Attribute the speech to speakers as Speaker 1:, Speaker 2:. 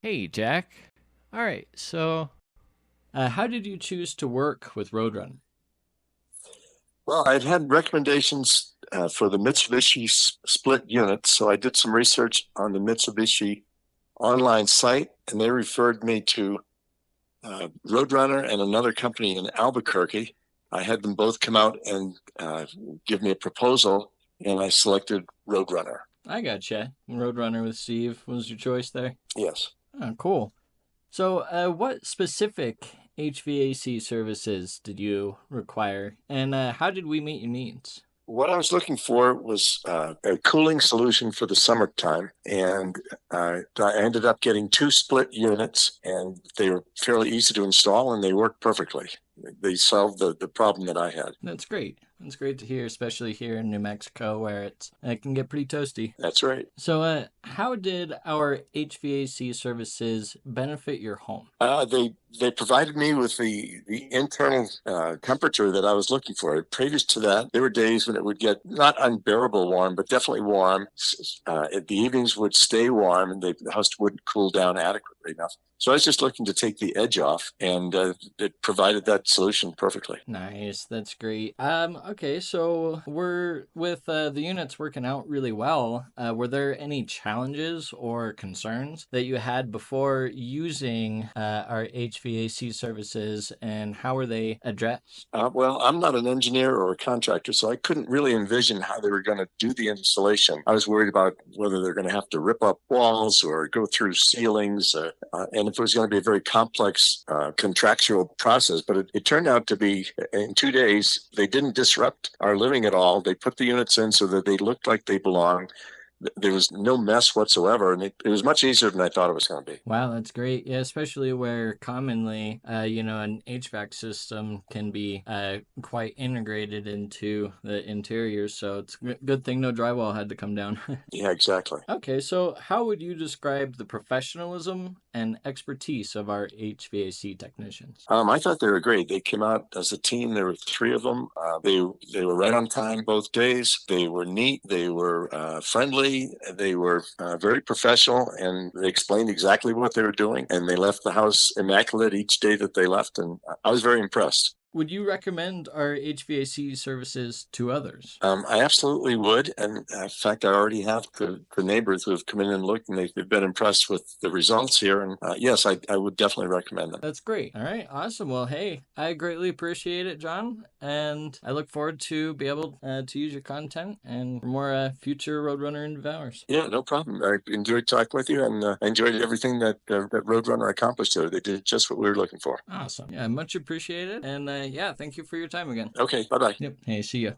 Speaker 1: Hey, Jack. All right, so how did you choose to work with Roadrunner?
Speaker 2: Well, I'd had recommendations for the Mitsubishi split unit, so I did some research on the Mitsubishi online site, and they referred me to Roadrunner and another company in Albuquerque. I had them both come out and give me a proposal, and I selected Roadrunner.
Speaker 1: I gotcha. Roadrunner with Steve was your choice there.
Speaker 2: Yes.
Speaker 1: Oh, cool. So, what specific HVAC services did you require, and how did we meet your needs?
Speaker 2: What I was looking for was a cooling solution for the summertime, and I ended up getting two split units, and they were fairly easy to install, and they worked perfectly. They solved the problem that I had.
Speaker 1: That's great. That's great to hear, especially here in New Mexico where it can get pretty toasty.
Speaker 2: That's right.
Speaker 1: So, how did our HVAC services benefit your home?
Speaker 2: They provided me with the internal temperature that I was looking for. Previous to that, there were days when it would get not unbearable warm, but definitely warm. The evenings would stay warm, and the house wouldn't cool down adequately enough. So I was just looking to take the edge off, and it provided that solution perfectly.
Speaker 1: Nice, that's great. Okay, so we're with the units working out really well. Were there any challenges or concerns that you had before using our HVAC services, and how were they addressed?
Speaker 2: Well, I'm not an engineer or a contractor, so I couldn't really envision how they were going to do the installation. I was worried about whether they're going to have to rip up walls or go through ceilings, and if it was going to be a very complex contractual process. But it turned out to be, in 2 days, they didn't disrupt our living at all. They put the units in so that they looked like they belonged. There was no mess whatsoever, and it was much easier than I thought it was going to be.
Speaker 1: Wow, that's great. Yeah, especially where commonly, an HVAC system can be quite integrated into the interior. So it's a good thing no drywall had to come down.
Speaker 2: Yeah, exactly.
Speaker 1: Okay, so how would you describe the professionalism and expertise of our HVAC technicians?
Speaker 2: I thought they were great. They came out as a team. There were three of them. They were right on time both days. They were neat. They were friendly. They were very professional, and they explained exactly what they were doing. And they left the house immaculate each day that they left, and I was very impressed.
Speaker 1: Would you recommend our HVAC services to others?
Speaker 2: I absolutely would. And in fact, I already have the neighbors who have come in and looked, and they've been impressed with the results here. And yes, I would definitely recommend them.
Speaker 1: That's great. All right, awesome. Well, hey, I greatly appreciate it, John, and I look forward to be able to use your content and for more future Roadrunner and Devours.
Speaker 2: Yeah, no problem. I enjoyed talking with you, and I enjoyed everything that Roadrunner accomplished there. They did just what we were looking for.
Speaker 1: Awesome. Yeah, much appreciated. And yeah, thank you for your time again.
Speaker 2: Okay, bye bye.
Speaker 1: Yep. Hey, see ya.